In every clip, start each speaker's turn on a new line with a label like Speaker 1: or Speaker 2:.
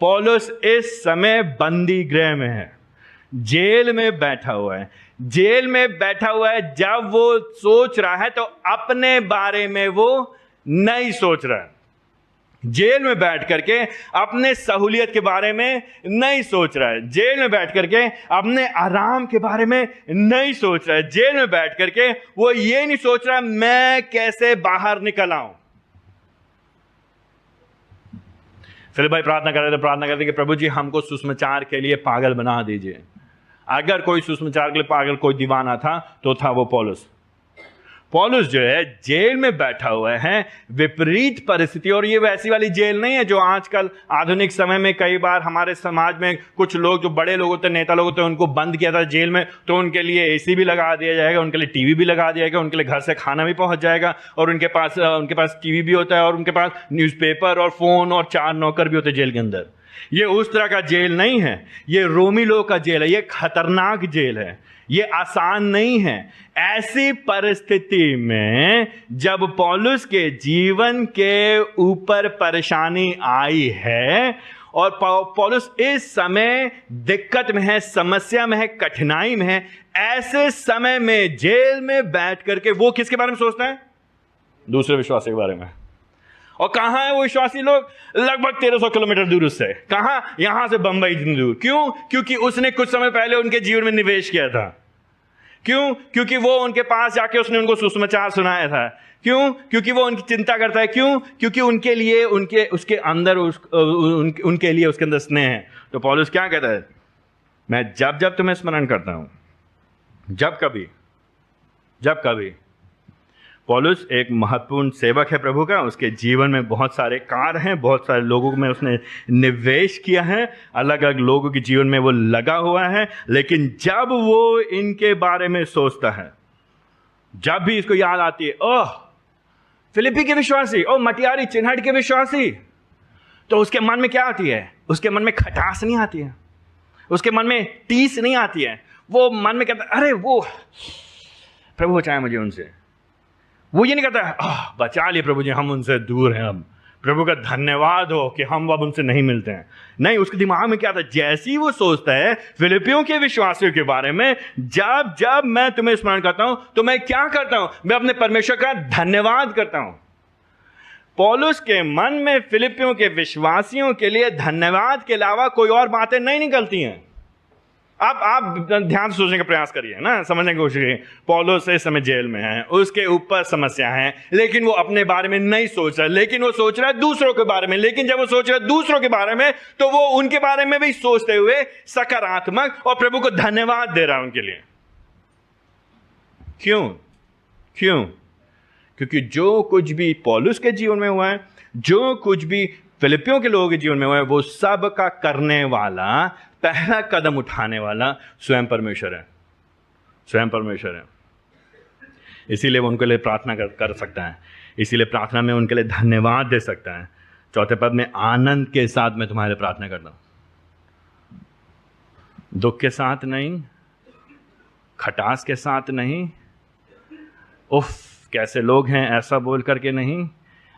Speaker 1: पौलुस इस समय बंदी गृह में है, जेल में बैठा हुआ है। जेल में बैठा हुआ है, जब वो सोच रहा है तो अपने बारे में वो नहीं सोच रहा है। जेल में बैठ करके अपने सहूलियत के बारे में नहीं सोच रहा है। जेल में बैठ करके अपने आराम के बारे में नहीं सोच रहा है। जेल में बैठ करके वो ये नहीं सोच रहा मैं कैसे बाहर निकल आऊं। फिलिप भाई प्रार्थना कर रहे थे, प्रार्थना करते कि प्रभु जी हमको सुसमाचार के लिए पागल बना दीजिए। अगर कोई सुसमाचार के लिए पागल, कोई दीवाना था तो था वो पौलुस। पौलुस जो है जेल में बैठा हुआ है, विपरीत परिस्थिति। और ये वैसी वाली जेल नहीं है जो आजकल आधुनिक समय में कई बार हमारे समाज में कुछ लोग जो बड़े लोग होते, नेता लोग होते हैं, उनको बंद किया था जेल में, तो उनके लिए एसी भी लगा दिया जाएगा, उनके लिए टीवी भी लगा दिया जाएगा, उनके लिए घर से खाना भी पहुंच जाएगा, और उनके पास टीवी भी होता है, और उनके पास न्यूज़पेपर और फोन और 4 नौकर भी होते हैं जेल के अंदर। ये उस तरह का जेल नहीं है, ये रोमी लोग का जेल है, ये खतरनाक जेल है, ये आसान नहीं है। ऐसी परिस्थिति में जब पौलुस के जीवन के ऊपर परेशानी आई है और पौलुस इस समय दिक्कत में है, समस्या में है, कठिनाई में है, ऐसे समय में जेल में बैठ करके वो किसके बारे में सोचता है? दूसरे विश्वासी के बारे में। और कहां है वो विश्वासी लोग? लगभग 1300 किलोमीटर दूर उससे। कहां? यहां से बंबई दूर। क्यों? क्योंकि उसने कुछ समय पहले उनके जीवन में निवेश किया था। क्यों? क्योंकि वो उनके पास जाके उसने उनको सुसमाचार सुनाया था। क्यों? क्योंकि वो उनकी चिंता करता है। क्यों? क्योंकि उनके लिए उसके अंदर उनके लिए उसके अंदर स्नेह है। तो पौलुस क्या कहता है? मैं जब जब तुम्हें स्मरण करता हूं, जब कभी। पौलुस एक महत्वपूर्ण सेवक है प्रभु का, उसके जीवन में बहुत सारे कार्य हैं, बहुत सारे लोगों में उसने निवेश किया है, अलग अलग लोगों के जीवन में वो लगा हुआ है। लेकिन जब वो इनके बारे में सोचता है, जब भी इसको याद आती है, ओह फिलिप्पी के विश्वासी, ओह मटियारी चिन्हट के विश्वासी, तो उसके मन में क्या आती है? उसके मन में खटास नहीं आती है, उसके मन में टीस नहीं आती है। वो मन में कहता है अरे वो प्रभु बचाए मुझे उनसे। वो ये नहीं कहता बचा लिए प्रभु जी, हम उनसे दूर हैं, अब प्रभु का धन्यवाद हो कि हम अब उनसे नहीं मिलते हैं। नहीं, उसके दिमाग में क्या था? जैसे ही वो सोचता है फिलिपियों के विश्वासियों के बारे में, जब जब मैं तुम्हें स्मरण करता हूं तो मैं क्या करता हूं? मैं अपने परमेश्वर का धन्यवाद करता हूं। पौलुस के मन में फिलिपियों के विश्वासियों के लिए धन्यवाद के अलावा कोई और बातें नहीं निकलती हैं। अब आप ध्यान से सोचने का प्रयास करिए ना, समझने की कोशिश करिए। पौलुस इस समय जेल में है, उसके ऊपर समस्या है, लेकिन वो अपने बारे में नहीं सोच रहा, लेकिन वो सोच रहा है दूसरों के बारे में। लेकिन जब वो सोच रहा है दूसरों के बारे में, तो वो उनके बारे में भी सोचते हुए सकारात्मक और प्रभु को धन्यवाद दे रहा है उनके लिए। क्यों? क्योंकि जो कुछ भी पौलुस के जीवन में हुआ है, जो कुछ भी फिलिपियों के लोगों के जीवन में हुआ है, वो सब का करने वाला, पहला कदम उठाने वाला स्वयं परमेश्वर है। इसीलिए वो उनके लिए प्रार्थना कर सकता है, इसीलिए प्रार्थना में उनके लिए धन्यवाद दे सकता है। चौथे पद में, आनंद के साथ मैं तुम्हारे लिए प्रार्थना करता हूं, दुख के साथ नहीं, खटास के साथ नहीं, उफ कैसे लोग हैं ऐसा बोल करके नहीं,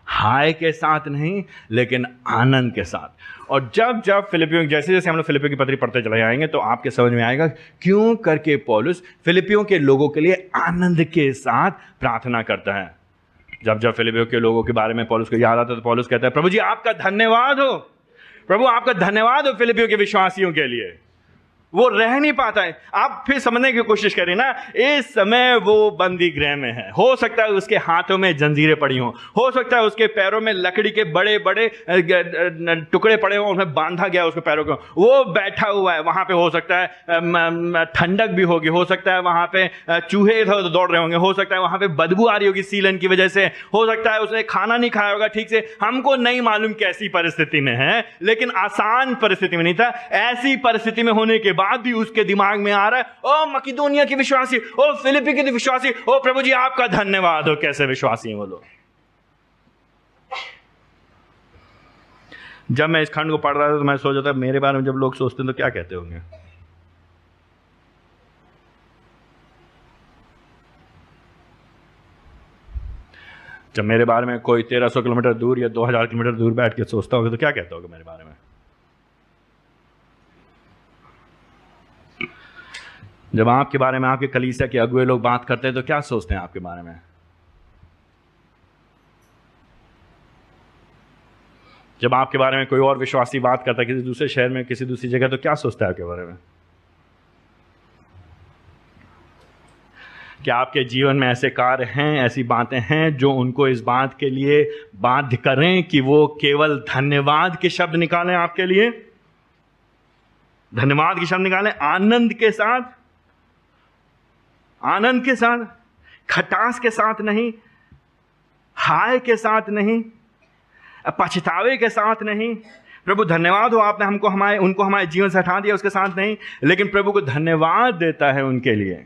Speaker 1: हाय के साथ नहीं, लेकिन आनंद के साथ। और जब जब फिलिपियों, जैसे जैसे हम लोग फिलिपियों की पत्री पढ़ते चले जाएंगे तो आपके समझ में आएगा क्यों करके पौलुस फिलिपियों के लोगों के लिए आनंद के साथ प्रार्थना करता है। जब जब फिलिपियों के लोगों के बारे में पौलुस को याद आता है तो पौलुस कहता है प्रभु जी आपका धन्यवाद हो, प्रभु आपका धन्यवाद हो फिलिपियों के विश्वासियों के लिए। वो रह नहीं पाता है। आप फिर समझने की कोशिश करें ना, इस समय वो बंदी गृह में है। हो सकता है उसके हाथों में जंजीरें पड़ी हो सकता है उसके पैरों में लकड़ी के बड़े बड़े टुकड़े पड़े हों, उसमें बांधा गया उसके पैरों को। वो बैठा हुआ है वहां पे, हो सकता है ठंडक भी होगी, हो सकता है वहां पे चूहे इधर दौड़ रहे होंगे, हो सकता है वहां पे बदबू आ रही होगी सीलन की वजह से, हो सकता है उसने खाना नहीं खाया होगा ठीक से। हमको नहीं मालूम कैसी परिस्थिति में है, लेकिन आसान परिस्थिति में नहीं था। ऐसी परिस्थिति में होने के बाद भी उसके दिमाग में आ रहा है, ओ मकिदुनिया के विश्वासी, ओ फिलिपी के विश्वासी, ओ प्रभु जी आपका धन्यवाद हो। कैसे विश्वासी हैं वो लोग। जब मैं इस खंड को पढ़ रहा था तो मैं सोच रहा था मेरे बारे में जब लोग सोचते हैं तो क्या कहते होंगे। जब मेरे बारे में कोई 1300 किलोमीटर दूर या 2000 किलोमीटर दूर बैठ के सोचता होगा तो क्या कहता होगा मेरे बारे में। जब आपके बारे में आपके कलीसिया के अगुए लोग बात करते हैं तो क्या सोचते हैं आपके बारे में? जब आपके बारे में कोई और विश्वासी बात करता है किसी दूसरे शहर में, किसी दूसरी जगह, तो क्या सोचता है आपके बारे में? क्या आपके जीवन में ऐसे कार्य हैं, ऐसी बातें हैं जो उनको इस बात के लिए बाध्य करें कि वो केवल धन्यवाद के शब्द निकालें आपके लिए? धन्यवाद के शब्द निकालें आनंद के साथ, आनंद के साथ, खटास के साथ नहीं, हाय के साथ नहीं, पछतावे के साथ नहीं। प्रभु धन्यवाद हो आपने उनको हमारे जीवन से हटा दिया, उसके साथ नहीं, लेकिन प्रभु को धन्यवाद देता है उनके लिए।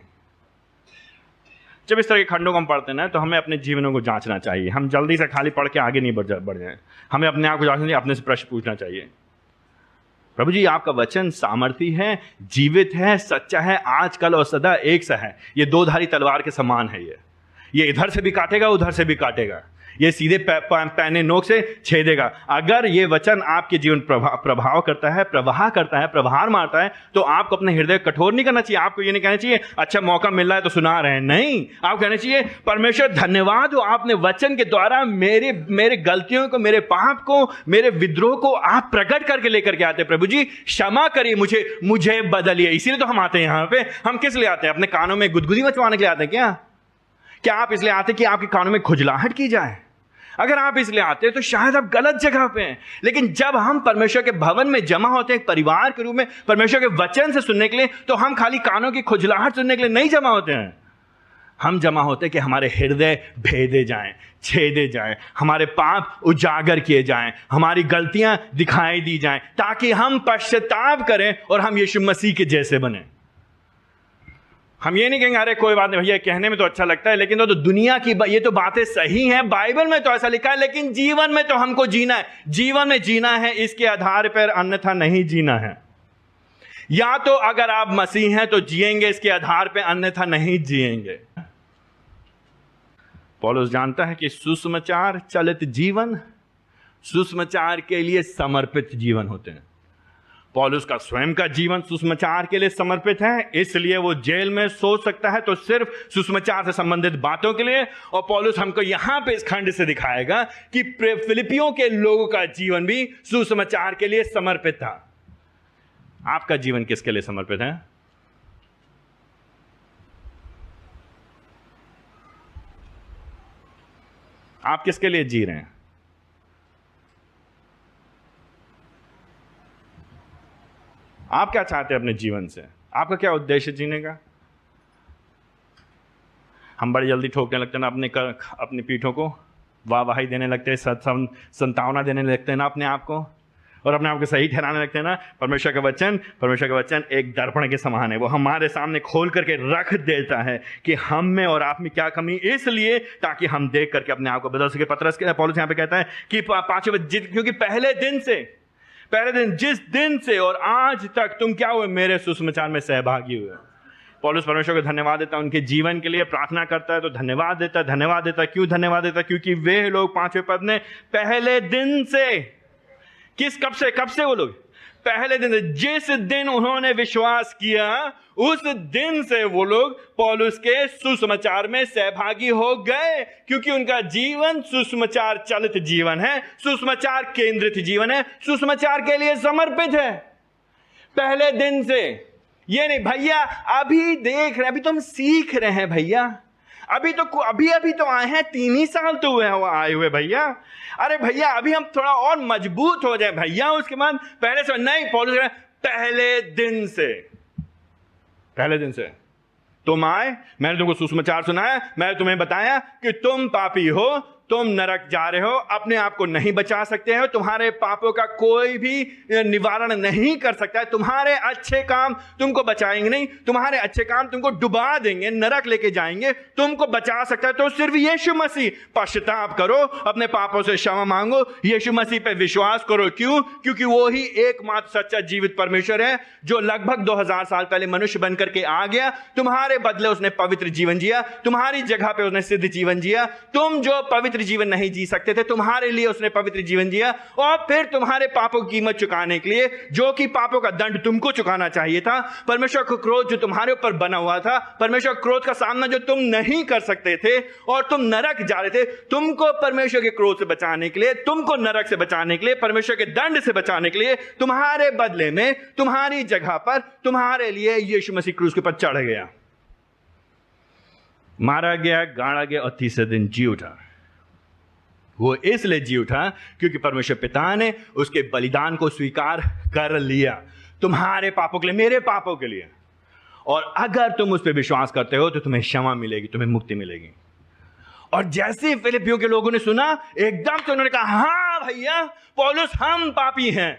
Speaker 1: जब इस तरह के खंडों को हम पढ़ते हैं ना, तो हमें अपने जीवनों को जांचना चाहिए। हम जल्दी से खाली पढ़ के आगे नहीं बढ़ जाए। हमें अपने आप को जांचना चाहिए, अपने से प्रश्न पूछना चाहिए, प्रभु जी आपका वचन सामर्थी है, जीवित है, सच्चा है, आज कल और सदा एक सा है। ये दो-धारी तलवार के समान है। ये इधर से भी काटेगा, उधर से भी काटेगा, ये सीधे पैने नोक से छेदेगा। अगर ये वचन आपके जीवन प्रभाव करता है, प्रवाह करता है, प्रहार मारता है, तो आपको अपने हृदय कठोर नहीं करना चाहिए। आपको ये नहीं कहना चाहिए अच्छा मौका मिल रहा है तो सुना रहे हैं, नहीं। आप कहना चाहिए परमेश्वर धन्यवाद हो, आपने वचन के द्वारा मेरे गलतियों को, मेरे पाप को, मेरे विद्रोह को आप प्रकट करके लेकर के आते हैं। प्रभु जी क्षमा करिए, मुझे बदलिए। इसीलिए तो हम आते हैं यहाँ पे। हम किस लिए आते हैं? अपने कानों में गुदगुदी मचवाने के लिए आते हैं क्या आप इसलिए आते कि आपके कानों में खुजलाहट की जाए? अगर आप इसलिए आते हैं तो शायद आप गलत जगह पे हैं। लेकिन जब हम परमेश्वर के भवन में जमा होते हैं, एक परिवार के रूप में परमेश्वर के वचन से सुनने के लिए, तो हम खाली कानों की खुजलाहट सुनने के लिए नहीं जमा होते हैं। हम जमा होते हैं कि हमारे हृदय भेदे जाएं, छेदे जाएं, हमारे पाप उजागर किए जाएं, हमारी गलतियां दिखाई दी जाएं, ताकि हम पश्चाताप करें और हम यीशु मसीह के जैसे बने। हम ये नहीं कहेंगे अरे कोई बात नहीं भैया, कहने में तो अच्छा लगता है, लेकिन तो दुनिया की ये तो बातें सही हैं, बाइबल में तो ऐसा लिखा है, लेकिन जीवन में तो हमको जीना है। जीवन में जीना है इसके आधार पर, अन्यथा नहीं जीना है। या तो अगर आप मसीह हैं तो जिएंगे इसके आधार पर, अन्यथा नहीं जिएंगे। पौलुस जानता है कि सुसमाचार चलित जीवन सुसमाचार के लिए समर्पित जीवन होते हैं। पौलुस का स्वयं का जीवन सुसमाचार के लिए समर्पित है, इसलिए वो जेल में सोच सकता है तो सिर्फ सुसमाचार से संबंधित बातों के लिए। और पौलुस हमको यहां पे इस खंड से दिखाएगा कि फिलिपियों के लोगों का जीवन भी सुसमाचार के लिए समर्पित था। आपका जीवन किसके लिए समर्पित है? आप किसके लिए जी रहे हैं? आप क्या चाहते हैं अपने जीवन से? आपका क्या उद्देश्य जीने का? हम बड़ी जल्दी ठोकने लगते हैं ना अपनी पीठों को, वाहवाही देने लगते हैं, संतावना देने लगते हैं ना अपने आप को, और अपने आप को सही ठहराने लगते हैं ना। परमेश्वर का वचन एक दर्पण के समान है। वो हमारे सामने खोल करके रख देता है कि हम में और आप में क्या कमी, इसलिए ताकि हम देख करके अपने आप को बदल सके। पौलुस यहाँ पे कहता है कि क्योंकि पहले दिन जिस दिन से और आज तक तुम क्या हुए? मेरे सुसमाचार में सहभागी हुए। पौलुस परमेश्वर को धन्यवाद देता है, उनके जीवन के लिए प्रार्थना करता है, तो धन्यवाद देता है। क्यों धन्यवाद देता है? क्योंकि वे लोग 5वें पद में पहले दिन से, कब से वो लोग? पहले दिन से, जिस दिन उन्होंने विश्वास किया उस दिन से वो लोग पौलुस के सुसमाचार में सहभागी हो गए, क्योंकि उनका जीवन सुसमाचार चलित जीवन है, सुसमाचार केंद्रित जीवन है, सुसमाचार के लिए समर्पित है। पहले दिन से, ये नहीं भैया अभी देख रहे, अभी तो हम सीख रहे हैं भैया, अभी तो आए हैं, 3 ही साल तो हुए हैं आए हुए भैया, अरे भैया अभी हम थोड़ा और मजबूत हो जाए भैया, उसके बाद पहले से नहीं। पौलुस पहले दिन से तुम आए, मैंने तुमको सुसमाचार सुनाया, मैंने तुम्हें बताया कि तुम पापी हो, तुम नरक जा रहे हो, अपने आप को नहीं बचा सकते हो, तुम्हारे पापों का कोई भी निवारण नहीं कर सकता है, तुम्हारे अच्छे काम तुमको बचाएंगे नहीं, तुम्हारे अच्छे काम तुमको डुबा देंगे, नरक लेके जाएंगे, तुमको बचा सकता है तो सिर्फ यीशु मसीह। पश्चाताप करो, अपने पापों से क्षमा मांगो, यीशु मसीह पे विश्वास करो। क्यों? क्योंकि वो ही एकमात्र सच्चा जीवित परमेश्वर है, जो लगभग 2000 साल पहले मनुष्य बन करके आ गया, तुम्हारे बदले उसने पवित्र जीवन जिया, तुम्हारी जगह पे उसने सिद्ध जीवन जिया। तुम जो पवित्र पवित्र जीवन नहीं जी सकते थे, तुम्हारे लिए उसने पवित्र जीवन जिया, और फिर तुम्हारे पापों की कीमत चुकाने के लिए, जो कि पापों का दंड तुमको चुकाना चाहिए था, परमेश्वर का क्रोध जो तुम्हारे ऊपर बना हुआ था, परमेश्वर का क्रोध का सामना जो तुम नहीं कर सकते थे और तुम नरक जा रहे थे, तुमको परमेश्वर के क्रोध से बचाने के लिए, तुमको नरक से बचाने के लिए, परमेश्वर के दंड से बचाने के लिए, तुम्हारे बदले में, तुम्हारी जगह पर, तुम्हारे लिए यीशु मसीह क्रूस के ऊपर चढ़ गया, मारा गया, गाड़ा गया और तीसरे दिन जी उठा। वो इसलिए जी उठा क्योंकि परमेश्वर पिता ने उसके बलिदान को स्वीकार कर लिया, तुम्हारे पापों के लिए, मेरे पापों के लिए। और अगर तुम उस पर विश्वास करते हो तो तुम्हें क्षमा मिलेगी, तुम्हें मुक्ति मिलेगी। और जैसे ही फिलिपियों के लोगों ने सुना, एकदम से उन्होंने कहा, हाँ भैया पौलुस, हम पापी हैं,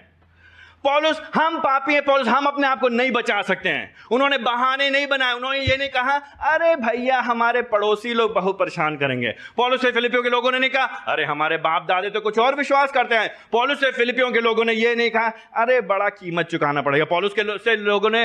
Speaker 1: पौलुस हम पापी हैं, पौलुस हम अपने आप को नहीं बचा सकते हैं। उन्होंने बहाने नहीं बनाए, उन्होंने ये नहीं कहा अरे भैया हमारे पड़ोसी लोग बहुत परेशान करेंगे। पौलुस से फिलिपियों के लोगों ने नहीं कहा अरे हमारे बाप दादे तो कुछ और विश्वास करते हैं। पौलुस से फिलिपियों के लोगों ने ये नहीं कहा अरे बड़ा कीमत चुकाना पड़ेगा। पौलुस के से लोगों ने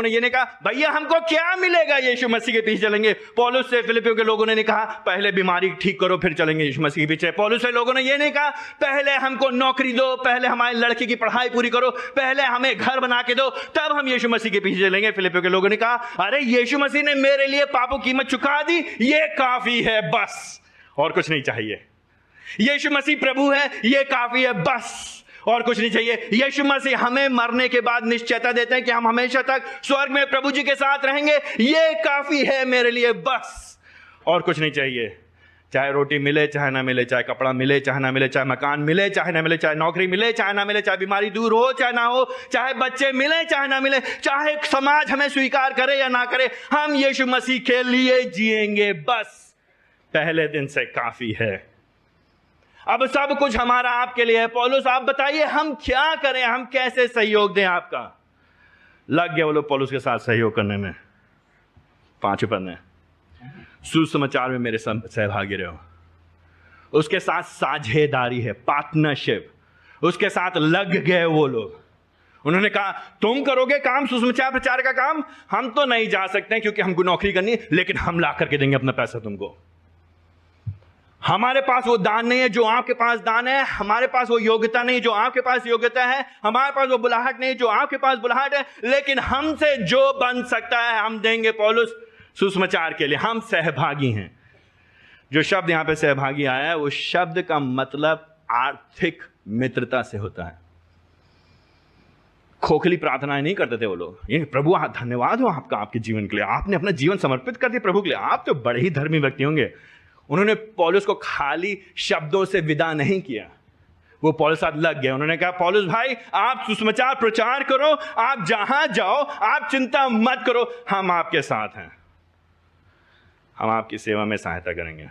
Speaker 1: ये नहीं कहा भैया हमको क्या मिलेगा यीशु मसीह के पीछे चलेंगे। पौलुस से फिलिपियों के लोगों ने नहीं कहा पहले बीमारी ठीक करो फिर चलेंगे यीशु मसीह के पीछे। पौलुस से लोगों ने ये नहीं कहा पहले हमको नौकरी दो, पहले हमारे लड़के की पढ़ाई पूरी करो, पहले हमें घर बना के दो, तब हम यीशु मसीह के पीछे चलेंगे। फिलिपियों के लोगों ने कहा अरे यीशु मसीह ने मेरे लिए पापों की कीमत चुका दी, ये काफी है बस, और कुछ नहीं चाहिए। यीशु मसीह प्रभु है, ये काफी है बस, और कुछ नहीं चाहिए। यीशु मसीह हमें मरने के बाद निश्चयता देते हैं कि हम हमेशा तक स्वर्ग में प्रभु जी के साथ रहेंगे, ये काफी है मेरे लिए बस, और कुछ नहीं चाहिए। चाहे रोटी मिले चाहे ना मिले, चाहे कपड़ा मिले चाहे ना मिले, चाहे मकान मिले चाहे ना मिले, चाहे नौकरी मिले चाहे ना मिले, चाहे बीमारी दूर हो चाहे ना हो, चाहे बच्चे मिले चाहे ना मिले, चाहे समाज हमें स्वीकार करे या ना करे, हम यीशु मसीह के लिए जिएंगे बस, पहले दिन से काफी है। अब सब कुछ हमारा आपके लिए है। पौलुस आप बताइए हम क्या करें, हम कैसे सहयोग दें आपका। लग गए वो लोग पौलुस के साथ सहयोग करने में। 5 पद में सुसमाचार में मेरे सहभागी रहो, उसके साथ साझेदारी है, पार्टनरशिप, उसके साथ लग गए वो लोग। उन्होंने कहा तुम करोगे काम, सुसमाचार प्रचार का काम, हम तो नहीं जा सकते क्योंकि हमको नौकरी करनी है, लेकिन हम ला करके देंगे अपना पैसा तुमको। हमारे पास वो दान नहीं है जो आपके पास दान है, हमारे पास वो योग्यता नहीं जो आपके पास योग्यता है, हमारे पास वो बुलाहट नहीं जो आपके पास बुलाहट है, लेकिन हमसे जो बन सकता है हम देंगे। पौलुस सुसमाचार के लिए हम सहभागी हैं। जो शब्द यहां पे सहभागी आया है, वो शब्द का मतलब आर्थिक मित्रता से होता है। खोखली प्रार्थनाएं नहीं करते थे वो लोग, ये प्रभु धन्यवाद हो आपका, आपके जीवन के लिए, आपने अपना जीवन समर्पित कर दिया प्रभु के लिए, आप तो बड़े ही धर्मी व्यक्ति होंगे। उन्होंने पौलुस को खाली शब्दों से विदा नहीं किया, वो पौलुस साथ लग गए। उन्होंने कहा पौलुस भाई आप सुसमाचार प्रचार करो, आप जहां जाओ, आप चिंता मत करो, हम आपके साथ हैं, हम आपकी सेवा में सहायता करेंगे।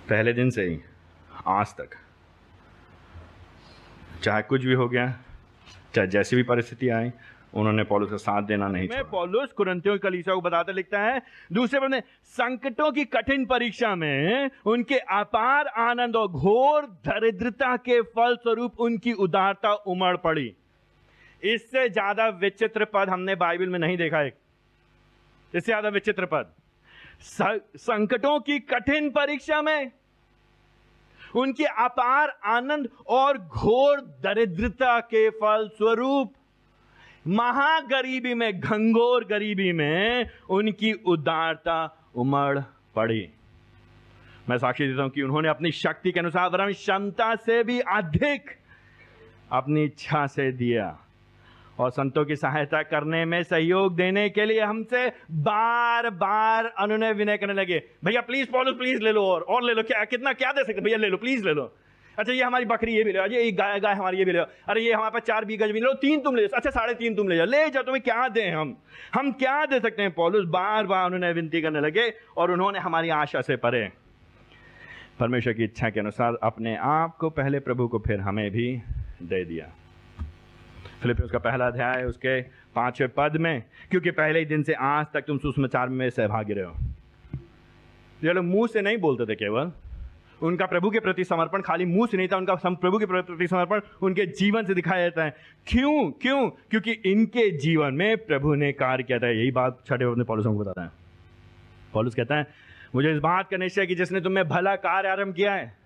Speaker 1: पहले दिन से ही आज तक चाहे कुछ भी हो गया, चाहे जैसी भी परिस्थिति आई, उन्होंने पौलुस का साथ देना नहीं छोड़ा। पौलुस कुरिन्थियों की कलीसिया को बताते लिखता है दूसरे पद में, संकटों की कठिन परीक्षा में उनके अपार आनंद और घोर दरिद्रता के फल स्वरूप उनकी उदारता उमड़ पड़ी। इससे ज्यादा विचित्र पद हमने बाइबल में नहीं देखा। एक इससे ज्यादा विचित्र पद, संकटों की कठिन परीक्षा में उनके अपार आनंद और घोर दरिद्रता के फल स्वरूप, महागरीबी में, घंघोर गरीबी में उनकी उदारता उमड़ पड़ी। मैं साक्षी देता हूं कि उन्होंने अपनी शक्ति के अनुसार वरन क्षमता से भी अधिक अपनी इच्छा से दिया, और संतों की सहायता करने में सहयोग देने के लिए हमसे बार बार अनुनय विनय करने लगे। भैया प्लीज पौलुस प्लीज ले लो, और ले लो, क्या कितना क्या दे सकते भैया, ले लो प्लीज ले लो। अच्छा ये हमारी बकरी ये भी ले लो, ये गाय हमारी ये भी ले लो, अरे ये हमारे पास 4 बीघा जमीन लो, 3 तुम ले जाओ, अच्छा 3.5 तुम ले जाओ, ले जाओ, तुम्हें क्या दें हम क्या दे सकते हैं। पौलुस बार बार उन्होंने विनती करने लगे, और उन्होंने हमारी आशा से परे परमेश्वर की इच्छा के अनुसार अपने आप को पहले प्रभु को फिर हमें भी दे दिया। फिलिपियों का पहला अध्याय उसके 5वें पद में, क्योंकि पहले ही दिन से आज तक तुम सुसमाचार में सहभागी रहे हो। ये लोग मुंह से नहीं बोलते थे केवल, उनका प्रभु के प्रति समर्पण खाली मुंह से नहीं था, उनका प्रभु के प्रति समर्पण उनके जीवन से दिखाया जाता है। क्योंकि इनके जीवन में प्रभु ने कार्य किया था। यही बात छठे अपने पौलुस को बताता है। पौलुस कहता है, मुझे इस बात का निश्चय है कि जिसने तुम्हें भला कार्य आरंभ किया है,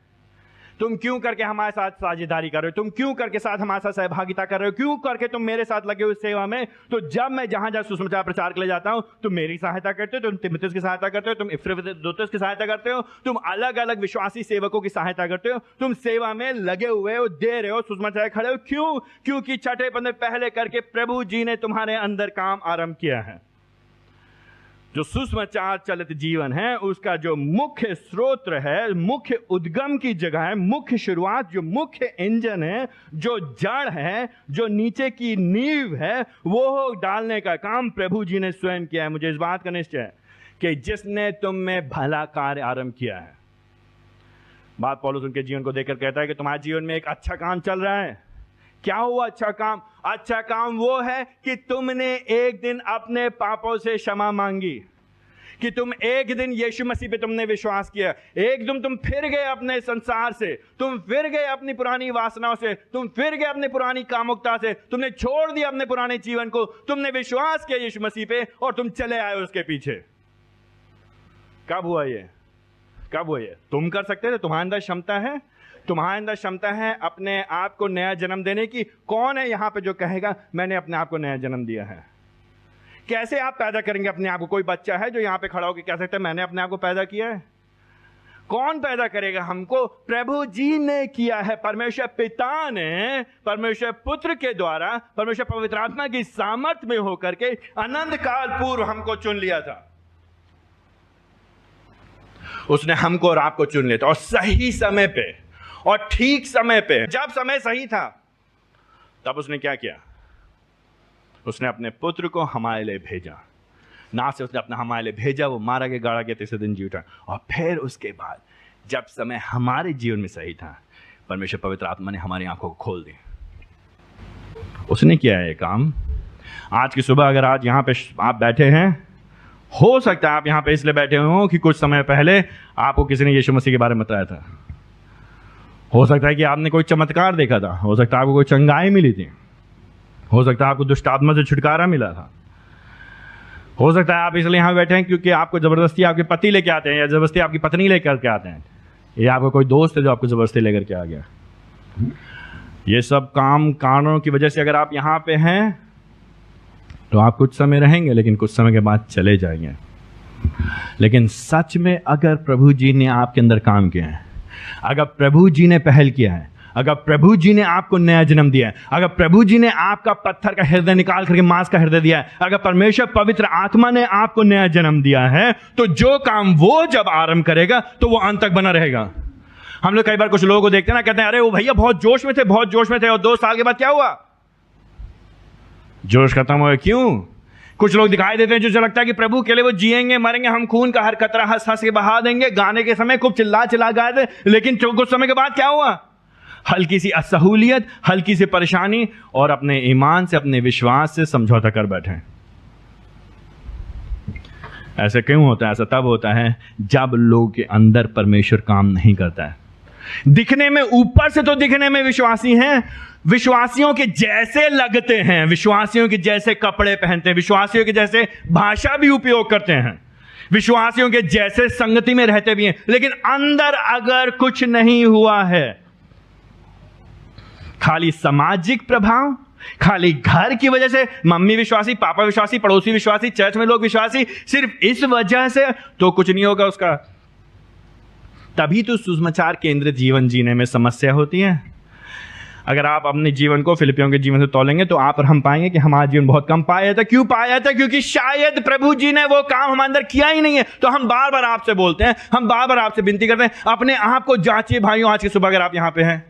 Speaker 1: तुम क्यों करके हमारे साथ साझेदारी कर रहे हो, तुम क्यों करके साथ हमारे साथ सहभागिता कर रहे हो, क्यों करके तुम मेरे साथ लगे हुए सेवा में। तो जब मैं जहां जहां सुसमाचार प्रचार के लिए जाता हूं, तुम मेरी सहायता करते हो, तुम तीमुथियुस की सहायता करते हो, तुम इपफ्रुदीतुस की सहायता करते हो, तुम अलग अलग विश्वासी सेवकों की सहायता करते हो, तुम सेवा में लगे हुए हो, दे रहे हो, सुसमाचार खड़े हो। क्योंकि छठे पद में पहले करके प्रभु जी ने तुम्हारे अंदर काम आरंभ किया है। जो सुसमाचार चलित जीवन है उसका जो मुख्य स्रोत है, मुख्य उद्गम की जगह है, मुख्य शुरुआत, जो मुख्य इंजन है, जो जड़ है, जो नीचे की नींव है, वो डालने का काम प्रभु जी ने स्वयं किया है। मुझे इस बात का निश्चय है कि जिसने तुम में भला कार्य आरंभ किया है। बात पौलुस उनके जीवन को देखकर कहता है कि तुम्हारे जीवन में एक अच्छा काम चल रहा है। क्या हुआ अच्छा काम? अच्छा काम वो है कि तुमने एक दिन अपने पापों से क्षमा मांगी, कि तुम एक दिन यीशु मसीह पे तुमने विश्वास किया, एक दिन तुम फिर गए अपने संसार से, तुम फिर गए अपनी पुरानी वासनाओं से, तुम फिर गए अपनी पुरानी कामुकता से, तुमने छोड़ दिया अपने पुराने जीवन को, तुमने विश्वास किया यीशु मसीह पे और तुम चले आए उसके पीछे। कब हुआ ये? कब हुआ ये? तुम कर सकते थे? तुम्हारे अंदर क्षमता है? तुम्हारे अंदर क्षमता है अपने आप को नया जन्म देने की? कौन है यहां पे जो कहेगा मैंने अपने आप को नया जन्म दिया है? कैसे आप पैदा करेंगे अपने आप को? कोई बच्चा है जो यहां पे खड़ा होकर कह सकता है मैंने अपने आप को पैदा किया है? कौन पैदा करेगा हमको? प्रभु जी ने किया है। परमेश्वर पिता ने परमेश्वर पुत्र के द्वारा, परमेश्वर पवित्र आत्मा की सामर्थ में होकर के अनंत काल पूर्व हमको चुन लिया था। उसने हमको और आपको चुन लिया था, और सही समय पे और ठीक समय पे, जब समय सही था, तब उसने क्या किया? उसने अपने पुत्र को हमारे लिए भेजा। ना से उसने अपना हमारे लिए भेजा, वो मारा गया, गाड़ा गया, तीसरे दिन जी उठा। और फिर उसके बाद जब समय हमारे जीवन में सही था, परमेश्वर पवित्र आत्मा ने हमारी आंखों को खोल दी। उसने किया है काम। आज की सुबह अगर आज यहाँ पे आप बैठे हैं, हो सकता है आप यहाँ पे इसलिए बैठे हो कि कुछ समय पहले आपको किसी ने यीशु मसीह के बारे में बताया था। हो सकता है कि आपने कोई चमत्कार देखा था, हो सकता है आपको कोई चंगाई मिली थी, हो सकता है आपको दुष्ट आत्मा से छुटकारा मिला था, हो सकता है आप इसलिए यहाँ बैठे हैं क्योंकि आपको जबरदस्ती आपके पति लेके आते हैं, या जबरदस्ती आपकी पत्नी लेकर के आते हैं, या आपका कोई दोस्त है जो आपको जबरदस्ती लेकर के आ गया। ये सब काम कारणों की वजह से अगर आप यहाँ पे हैं तो आप कुछ समय रहेंगे, लेकिन कुछ समय के बाद चले जाएंगे। लेकिन सच में अगर प्रभु जी ने आपके अंदर काम किया है, अगर प्रभु जी ने पहल किया है, अगर प्रभु जी ने आपको नया जन्म दिया है, अगर प्रभु जी ने आपका पत्थर का हृदय निकाल करके मांस का हृदय दिया है, अगर परमेश्वर पवित्र आत्मा ने आपको नया जन्म दिया है, तो जो काम वो जब आरंभ करेगा तो वो अंत तक बना रहेगा। हम लोग कई बार कुछ लोगों को देखते हैं ना, कहते हैं अरे वो भैया बहुत जोश में थे, बहुत जोश में थे, और 2 साल के बाद क्या हुआ? जोश खत्म हो गया। क्यों? कुछ लोग दिखाई देते हैं जो लगता है कि प्रभु के लिए वो जिएंगे मरेंगे, हम खून का हर कतरा हंस हंस के बहा देंगे, गाने के समय खूब चिल्ला चिल्ला गाए थे, लेकिन कुछ समय के बाद क्या हुआ? हल्की सी असहूलियत, हल्की सी परेशानी, और अपने ईमान से, अपने विश्वास से समझौता कर बैठे। ऐसे क्यों होता है? ऐसा तब होता है जब लोगों के अंदर परमेश्वर काम नहीं करता है। दिखने में, ऊपर से तो दिखने में विश्वासी हैं, विश्वासियों के जैसे लगते हैं, विश्वासियों के जैसे कपड़े पहनते हैं, विश्वासियों के जैसे भाषा भी उपयोग करते हैं, विश्वासियों के जैसे संगति में रहते भी हैं, लेकिन अंदर अगर कुछ नहीं हुआ है, खाली सामाजिक प्रभाव, खाली घर की वजह से, मम्मी विश्वासी, पापा विश्वासी, पड़ोसी विश्वासी, चर्च में लोग विश्वासी, सिर्फ इस वजह से तो कुछ नहीं होगा उसका। तभी तो सुसमाचार केंद्रित जीवन जीने में समस्या होती है। अगर आप अपने जीवन को फिलिपियों के जीवन से तोलेंगे तो आप और हम पाएंगे कि हमारा जीवन बहुत कम पाया था। क्यों पाया था? क्योंकि शायद प्रभु जी ने वो काम हमारे अंदर किया ही नहीं है। तो हम बार बार आपसे बोलते हैं, हम बार बार आपसे विनती करते हैं, अपने आप को जांचिए भाइयों। आज की सुबह अगर आप यहाँ पे हैं,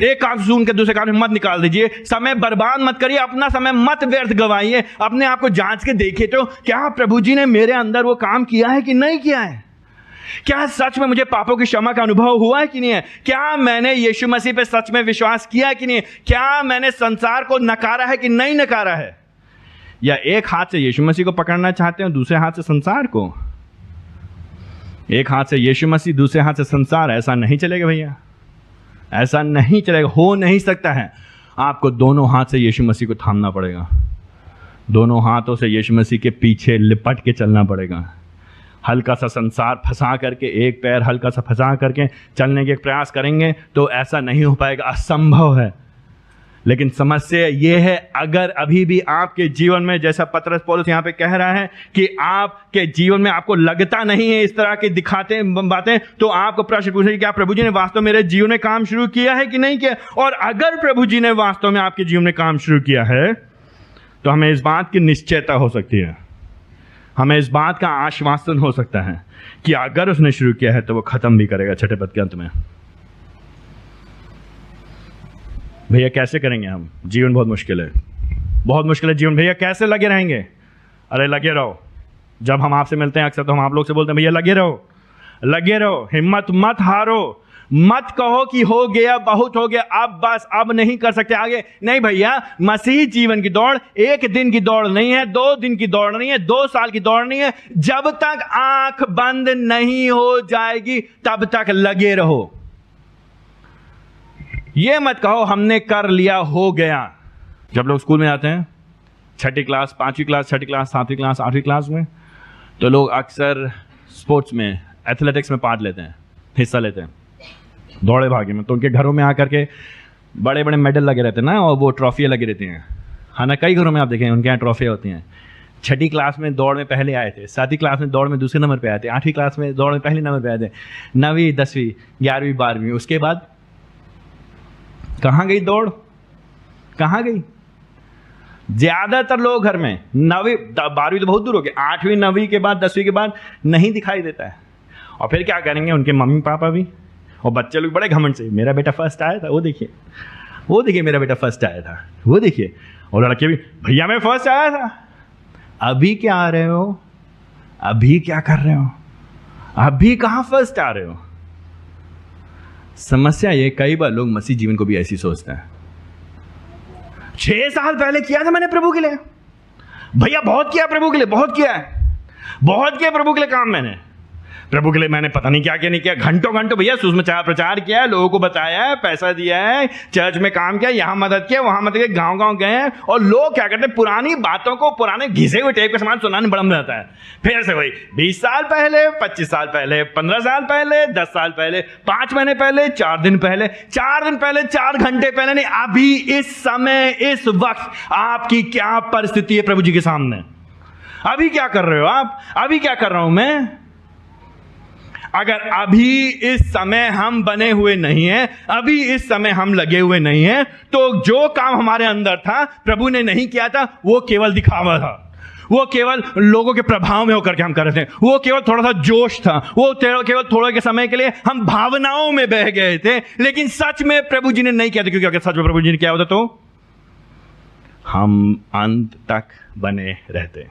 Speaker 1: एक काम सुन के दूसरे काम में मत निकाल दीजिए, समय बर्बाद मत करिए, अपना समय मत व्यर्थ गवाइए, अपने आप को जांच के देखिए तो क्या प्रभु जी ने मेरे अंदर वो काम किया है कि नहीं किया है? क्या सच में मुझे पापों की क्षमा का अनुभव हुआ है कि नहीं है? क्या मैंने यीशु मसीह पे सच में विश्वास किया है कि नहीं है? क्या मैंने संसार को नकारा है कि नहीं नकारा है? या एक हाथ से यीशु मसीह को पकड़ना चाहते हैं और दूसरे हाथ से संसार को? एक हाथ से यीशु मसीह, दूसरे हाथ से संसार। ऐसा नहीं चलेगा भैया, ऐसा नहीं चलेगा, हो नहीं सकता है। आपको दोनों हाथ से यीशु मसीह को थामना पड़ेगा, दोनों हाथों से यीशु मसीह के पीछे लिपट के चलना पड़ेगा। हल्का सा संसार फंसा करके, एक पैर हल्का सा फंसा करके चलने के प्रयास करेंगे तो ऐसा नहीं हो पाएगा, असंभव है। लेकिन समस्या ये है, अगर अभी भी आपके जीवन में, जैसा पतरस पौलुस यहाँ पे कह रहा है कि आपके जीवन में आपको लगता नहीं है इस तरह के दिखाते बातें, तो आपको प्रश्न पूछना है कि क्या प्रभु जी ने वास्तव में मेरे जीवन में काम शुरू किया है कि नहीं किया। और अगर प्रभु जी ने वास्तव में आपके जीवन में काम शुरू किया है तो हमें इस बात की निश्चयता हो सकती है, हमें इस बात का आश्वासन हो सकता है कि अगर उसने शुरू किया है तो वो खत्म भी करेगा। छठे पद के अंत में भैया कैसे करेंगे हम? जीवन बहुत मुश्किल है, बहुत मुश्किल है जीवन। भैया कैसे लगे रहेंगे? अरे लगे रहो। जब हम आपसे मिलते हैं अक्सर तो हम आप लोग से बोलते हैं भैया लगे रहो, लगे रहो, हिम्मत मत हारो, मत कहो कि हो गया, बहुत हो गया, अब बस, अब नहीं कर सकते आगे। नहीं भैया, मसीह जीवन की दौड़ एक दिन की दौड़ नहीं है, 2 दिन की दौड़ नहीं है, 2 साल की दौड़ नहीं है। जब तक आंख बंद नहीं हो जाएगी तब तक लगे रहो। ये मत कहो हमने कर लिया, हो गया। जब लोग स्कूल में जाते हैं, 6ठी क्लास, 5वीं क्लास, 6ठी क्लास, 7वीं क्लास, 8वीं क्लास में, तो लोग अक्सर स्पोर्ट्स में, एथलेटिक्स में पार्ट लेते हैं, हिस्सा लेते हैं, दौड़े भागे में। तो उनके घरों में आकर के बड़े बड़े मेडल लगे रहते हैं ना, और वो ट्रॉफियाँ लगी रहती हैं। हाँ ना, कई घरों में आप देखें उनके यहाँ ट्रॉफियाँ होती हैं। 6ठी क्लास में दौड़ में पहले आए थे, 7वीं क्लास में दौड़ में दूसरे नंबर पे आए थे, 8वीं क्लास में दौड़ में पहले नंबर पे आए थे, 9वीं 10वीं 11वीं 12वीं, उसके बाद कहाँ गई दौड़? कहाँ गई? ज्यादातर लोग घर में 9वीं 12वीं तो बहुत दूर हो गए, 8वीं 9वीं के बाद 10वीं के बाद नहीं दिखाई देता है। और फिर क्या करेंगे उनके मम्मी पापा भी, और बच्चे लोग बड़े घमंड से, मेरा बेटा फर्स्ट आया था, वो देखिए, वो देखिए मेरा बेटा फर्स्ट आया था, वो देखिए। और लड़के भी, भैया मैं फर्स्ट आया था। अभी क्या आ रहे हो? अभी क्या कर रहे हो? अभी कहाँ फर्स्ट आ रहे हो? समस्या ये, कई बार लोग मसीह जीवन को भी ऐसी सोचते हैं। 6 साल पहले किया था मैंने प्रभु के लिए, भैया बहुत किया प्रभु के लिए, बहुत किया है, बहुत किया प्रभु के लिए काम मैंने, प्रभु के लिए मैंने पता नहीं क्या क्या नहीं किया। घंटों घंटों भैया सुसमाचार प्रचार किया है, लोगों को बताया है, पैसा दिया है, चर्च में काम किया, यहां मदद किया, वहां मदद किया, गांव गांव गए हैं। और लोग क्या करते हैं, पुरानी बातों को, पुराने घिसे हुए टेप के समान सुनाने बड़ा मजा आता है। फिर से वही 20 साल पहले, 25 साल पहले, 15 साल पहले, 10 साल पहले, 5 महीने पहले, 4 दिन पहले, 4 दिन पहले, 4 घंटे पहले नहीं, अभी इस समय, इस वक्त आपकी क्या परिस्थिति है प्रभु जी के सामने? अभी क्या कर रहे हो आप? अभी क्या कर रहा हूं मैं? अगर अभी इस समय हम बने हुए नहीं हैं, अभी इस समय हम लगे हुए नहीं हैं, तो जो काम हमारे अंदर था, प्रभु ने नहीं किया था, वो केवल दिखावा था, वो केवल लोगों के प्रभाव में होकर के हम कर रहे थे, वो केवल थोड़ा सा जोश था, वो केवल थोड़े के समय के लिए हम भावनाओं में बह गए थे। लेकिन सच में प्रभु जी ने नहीं किया था, क्योंकि अगर सच में प्रभु जी ने किया होता तो हम अंत तक बने रहते।